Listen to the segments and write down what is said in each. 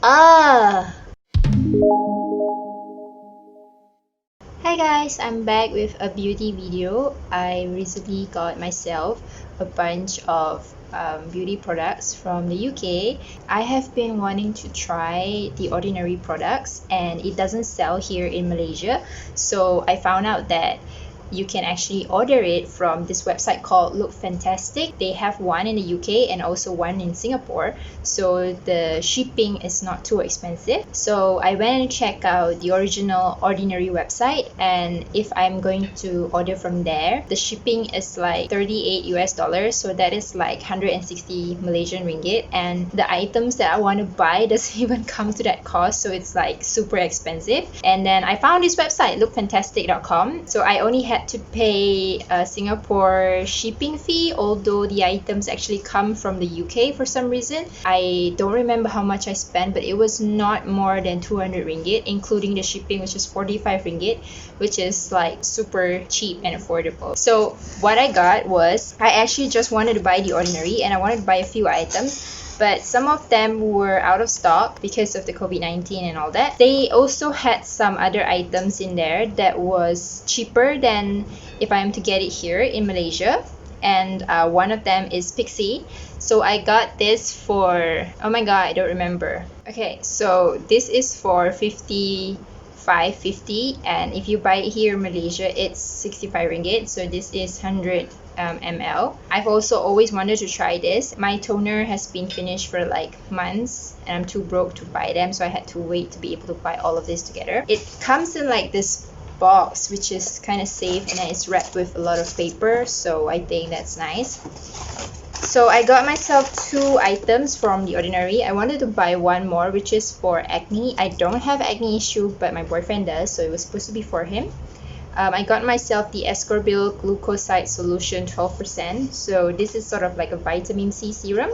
Ah! Hi guys, I'm back with a beauty video. I recently got myself a bunch of beauty products from the UK. I have been wanting to try the Ordinary products and it doesn't sell here in Malaysia. So I found out that you can actually order it from this website called Lookfantastic. They have one in the UK and also one in Singapore, so the shipping is not too expensive. So I went and checked out the original Ordinary website, and if I'm going to order from there, the shipping is like 38 US dollars, so that is like 160 Malaysian ringgit, and the items that I want to buy doesn't even come to that cost, so it's like super expensive. And then I found this website, lookfantastic.com, so I only had to pay a Singapore shipping fee, although the items actually come from the UK for some reason. I don't remember how much I spent, but it was not more than 200 ringgit, including the shipping, which is 45 ringgit, which is like super cheap and affordable. So what I got was, I actually just wanted to buy the Ordinary and I wanted to buy a few items, but some of them were out of stock because of the COVID-19 and all that. They also had some other items in there that was cheaper than if I am to get it here in Malaysia, and one of them is Pixi. So I got this for, oh my god, I don't remember. Okay, so this is for 55.50, and if you buy it here in Malaysia it's 65 ringgit, so this is 100 ml. I've also always wanted to try this. My toner has been finished for like months and I'm too broke to buy them, so I had to wait to be able to buy all of this together. It comes in like this box, which is kind of safe, and then it's wrapped with a lot of paper, so I think that's nice. So I got myself 2 items from the Ordinary. I wanted to buy one more, which is for acne. I don't have acne issue, but my boyfriend does, so it was supposed to be for him. I got myself the Ascorbyl Glucoside Solution 12%. So this is sort of like a vitamin C serum.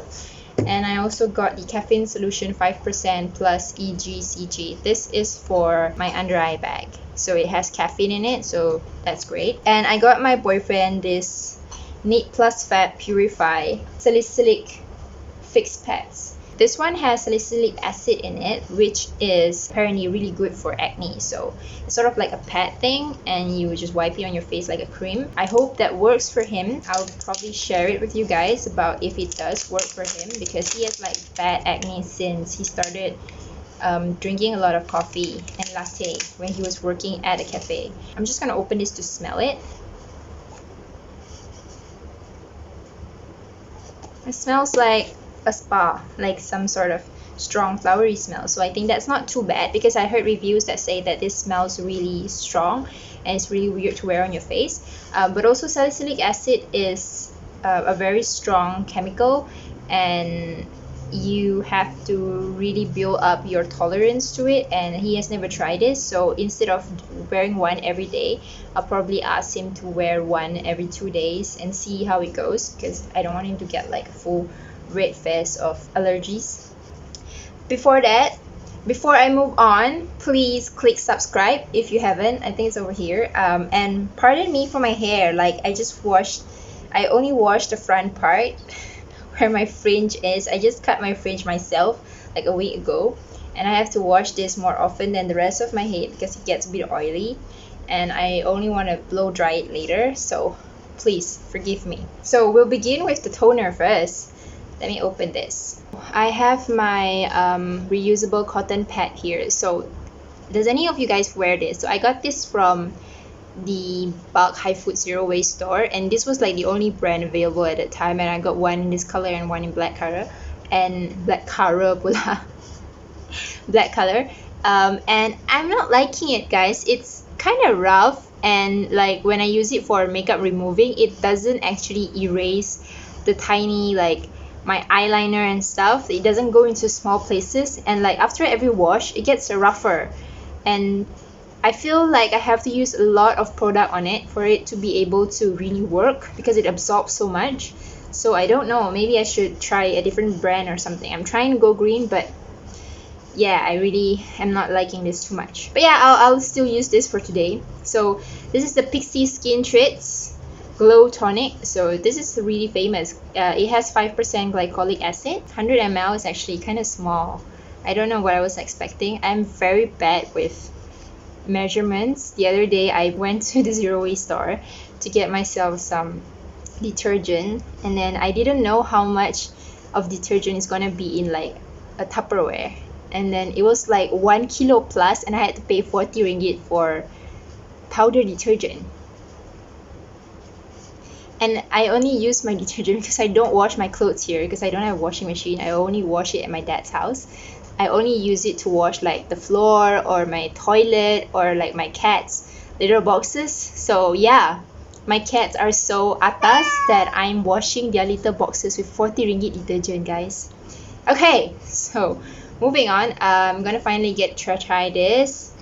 And I also got the Caffeine Solution 5% plus EGCG. This is for my under eye bag. So it has caffeine in it, so that's great. And I got my boyfriend this Nip+Fab Purify Salicylic Fix Pads. This one has salicylic acid in it, which is apparently really good for acne. So it's sort of like a pad thing, and you just wipe it on your face like a cream. I hope that works for him. I'll probably share it with you guys about if it does work for him, because he has like bad acne since he started drinking a lot of coffee and latte when he was working at a cafe. I'm just gonna open this to smell it. It smells like a spa, like some sort of strong flowery smell, so I think that's not too bad, because I heard reviews that say that this smells really strong and it's really weird to wear on your face. But also salicylic acid is a very strong chemical, and you have to really build up your tolerance to it, and he has never tried this, so instead of wearing one every day, I'll probably ask him to wear one every 2 days and see how it goes, because I don't want him to get like a full red fest of allergies. Before I move on, please click subscribe if you haven't. I think it's over here. And pardon me for my hair, like I only washed the front part where my fringe is. I just cut my fringe myself like a week ago, and I have to wash this more often than the rest of my head because it gets a bit oily, and I only want to blow dry it later, so please forgive me. So we'll begin with the toner first. Let me open this. I have my reusable cotton pad here. So does any of you guys wear this? So I got this from the bulk Hive Food Zero Waste store, and this was like the only brand available at that time, and I got one in this color and one in black color, and black color and I'm not liking it, guys. It's kind of rough, and like when I use it for makeup removing, it doesn't actually erase the tiny, like my eyeliner and stuff. It doesn't go into small places, and like after every wash it gets rougher, and I feel like I have to use a lot of product on it for it to be able to really work, because it absorbs so much. So I don't know, maybe I should try a different brand or something. I'm trying to go green, but yeah, I really am not liking this too much. But yeah, I'll still use this for today. So this is the Pixi Skin Treats Glow Tonic. So this is really famous. It has 5% glycolic acid. 100 ml is actually kind of small. I don't know what I was expecting. I'm very bad with measurements. The other day I went to the zero waste store to get myself some detergent, and then I didn't know how much of detergent is gonna be in like a Tupperware, and then it was like 1 kilo plus, and I had to pay 40 ringgit for powder detergent. And I only use my detergent because I don't wash my clothes here because I don't have a washing machine. I only wash it at my dad's house. I only use it to wash like the floor or my toilet or like my cat's litter boxes. So yeah, my cats are so atas that I'm washing their litter boxes with 40 ringgit detergent, guys. Okay, so moving on, I'm gonna finally get to try this.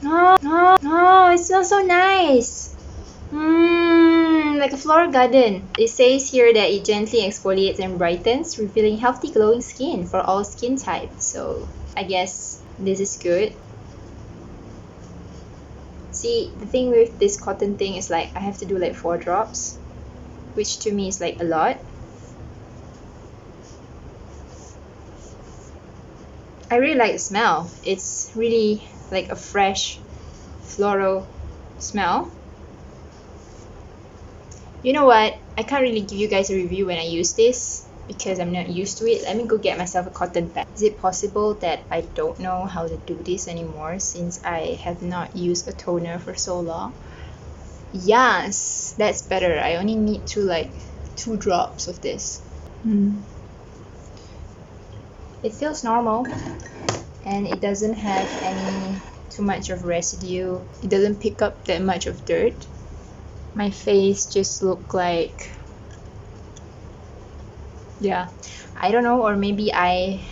Oh, it smells so nice. Like a floral garden. It says here that it gently exfoliates and brightens, revealing healthy glowing skin for all skin types. So I guess this is good. See, the thing with this cotton thing is like I have to do like 4 drops, which to me is like a lot. I really like the smell. It's really like a fresh floral smell. You know what? I can't really give you guys a review when I use this because I'm not used to it. Let me go get myself a cotton pad. Is it possible that I don't know how to do this anymore since I have not used a toner for so long? Yes, that's better. I only need to like 2 drops of this. It feels normal and it doesn't have any too much of residue. It doesn't pick up that much of dirt. My face just look like, yeah, I don't know, or maybe I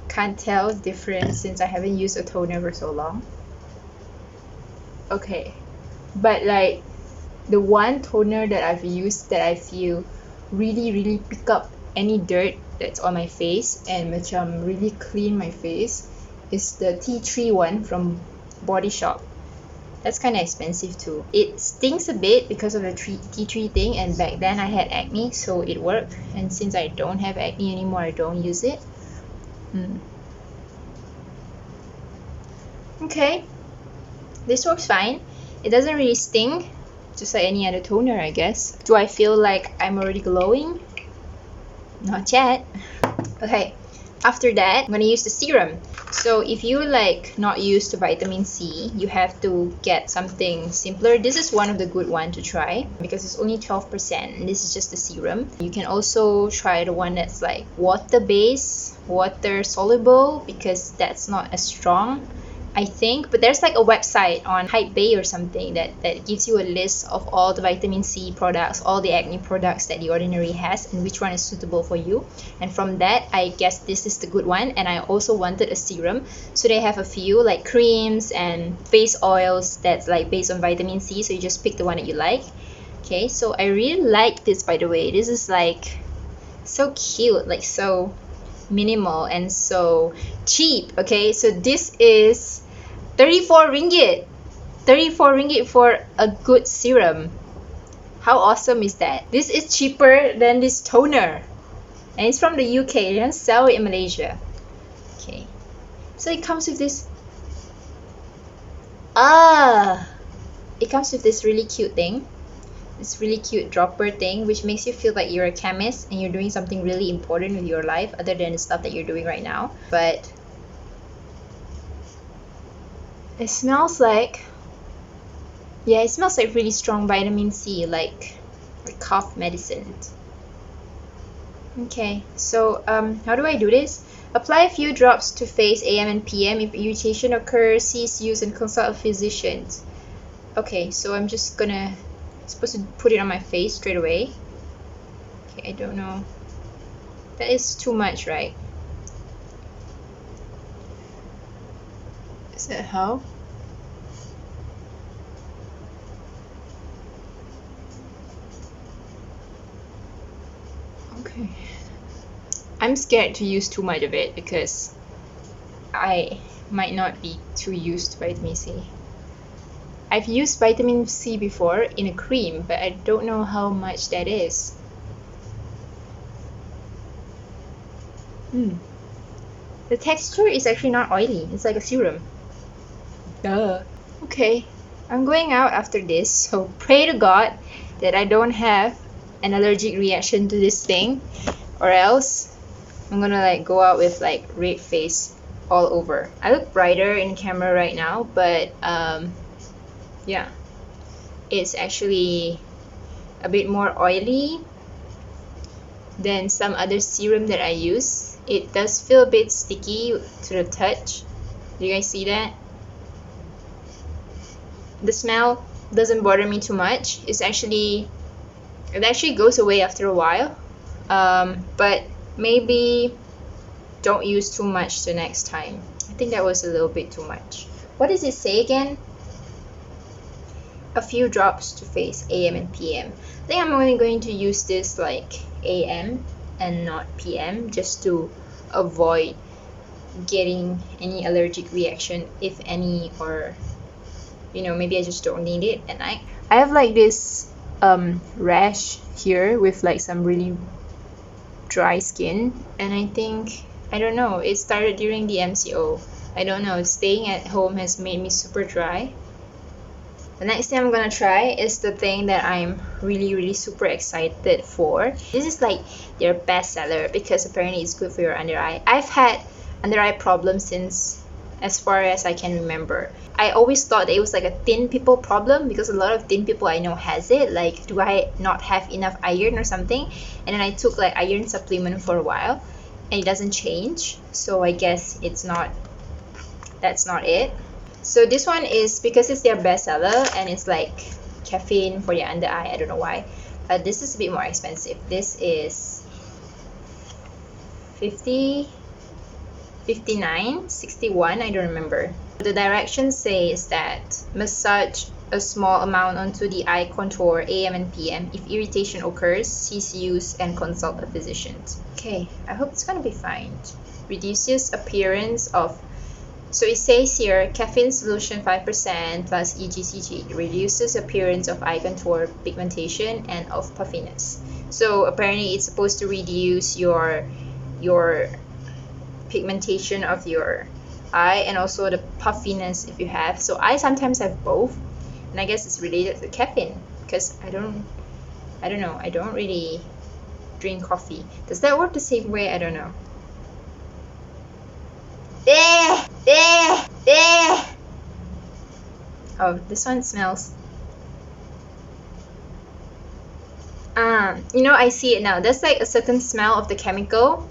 can't tell the difference since I haven't used a toner for so long. Okay, but like the one toner that I've used that I feel really pick up any dirt that's on my face and macam really clean my face is the tea tree one from Body Shop. That's kind of expensive too. It stings a bit because of the tea tree thing, and back then I had acne, so it worked. And since I don't have acne anymore, I don't use it. Okay, this works fine. It doesn't really sting, just like any other toner, I guess. Do I feel like I'm already glowing? Not yet. Okay, after that, I'm gonna use the serum. So if you like not used to vitamin C, you have to get something simpler. This is one of the good ones to try because it's only 12% and this is just the serum. You can also try the one that's like water based, water soluble, because that's not as strong, I think. But there's like a website on Hive or something that gives you a list of all the vitamin C products, all the acne products that The Ordinary has, and which one is suitable for you. And from that, I guess this is the good one. And I also wanted a serum, so they have a few like creams and face oils that's like based on vitamin C, so you just pick the one that you like. Okay, so I really like this, by the way. This is like so cute, like so minimal and so cheap. Okay, so this is 34 ringgit. 34 ringgit for a good serum. How awesome is that? This is cheaper than this toner, and it's from the UK. They don't sell it in Malaysia. Okay, so it comes with this it comes with this really cute thing, this really cute dropper thing, which makes you feel like you're a chemist and you're doing something really important with your life other than the stuff that you're doing right now. But it smells like, yeah, it smells like really strong vitamin C, like cough medicine. Okay, so how do I do this? Apply a few drops to face AM and PM. If irritation occurs, cease use and consult a physician. Okay, so I'm just supposed to put it on my face straight away. Okay, I don't know. That is too much, right? Is that how? Okay. I'm scared to use too much of it because I might not be too used to vitamin C. I've used vitamin C before in a cream, but I don't know how much that is. The texture is actually not oily. It's like a serum. Duh. Okay, I'm going out after this, so pray to God that I don't have an allergic reaction to this thing, or else I'm gonna like go out with like red face all over. I look brighter in camera right now, but yeah, it's actually a bit more oily than some other serum that I use. It does feel a bit sticky to the touch. Do you guys see that? The smell doesn't bother me too much. It actually goes away after a while, but maybe don't use too much the next time. I think that was a little bit too much. What does it say again? A few drops to face AM and PM. I think I'm only going to use this like AM and not PM, just to avoid getting any allergic reaction, if any, or you know, maybe I just don't need it at night. I have like this rash here with like some really dry skin, and I think, I don't know, it started during the MCO. I don't know, staying at home has made me super dry. The next thing I'm gonna try is the thing that I'm really super excited for. This is like their best seller because apparently it's good for your under eye. I've had under eye problems since as far as I can remember. I always thought that it was like a thin people problem because a lot of thin people I know has it. Like, do I not have enough iron or something? And then I took like iron supplement for a while and it doesn't change. So I guess that's not it. So this one is, because it's their bestseller and it's like caffeine for your under eye, I don't know why. This is a bit more expensive. This is 50, 59, 61, I don't remember. The directions says that massage a small amount onto the eye contour AM and PM. If irritation occurs, cease use and consult a physician. Okay, I hope it's gonna be fine. Reduces appearance of, so it says here, caffeine solution 5% plus EGCG reduces appearance of eye contour, pigmentation, and of puffiness. So apparently it's supposed to reduce your pigmentation of your eye and also the puffiness if you have. So I sometimes have both, and I guess it's related to caffeine because I don't know, I don't really drink coffee. Does that work the same way? I don't know. Oh, this one smells. You know, I see it now. There's like a certain smell of the chemical,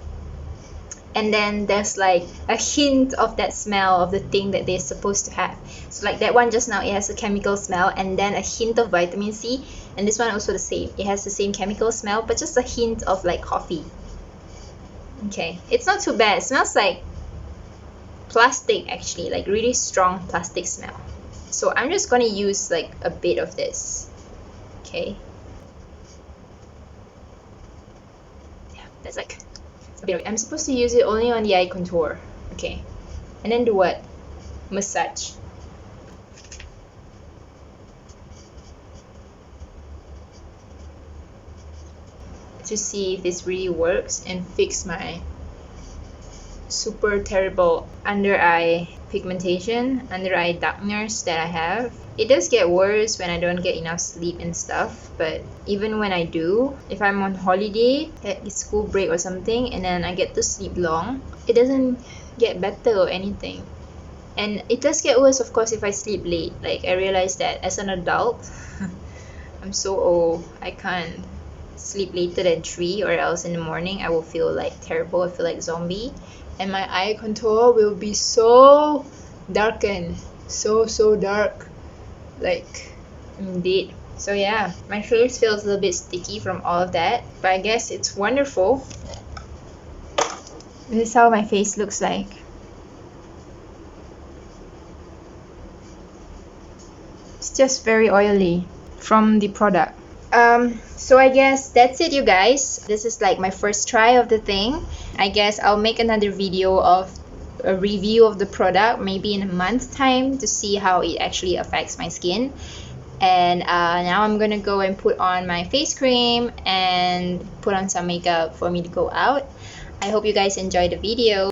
and then there's like a hint of that smell of the thing that they're supposed to have. So like that one just now, it has a chemical smell and then a hint of vitamin C, and this one also the same. It has the same chemical smell but just a hint of like coffee. Okay, it's not too bad. It smells like plastic actually, like really strong plastic smell. So I'm just gonna use like a bit of this. Okay, yeah, that's like a bit of it. I'm supposed to use it only on the eye contour. Okay, and then do what? Massage. To see if this really works and fix my super terrible under eye pigmentation, under eye darkness that I have. It does get worse when I don't get enough sleep and stuff, but even when I do, if I'm on holiday at school break or something and then I get to sleep long, it doesn't get better or anything. And it does get worse, of course, if I sleep late. Like, I realized that as an adult I'm so old, I can't sleep later than 3 or else in the morning I will feel like terrible. I feel like zombie and my eye contour will be so darkened, so dark, like I'm dead. So yeah, my face feels a little bit sticky from all of that, but I guess it's wonderful. This is how my face looks like. It's just very oily from the product. So I guess that's it, you guys. This is like my first try of the thing. I guess I'll make another video of a review of the product maybe in a month's time to see how it actually affects my skin. And now I'm gonna go and put on my face cream and put on some makeup for me to go out. I hope you guys enjoy the video.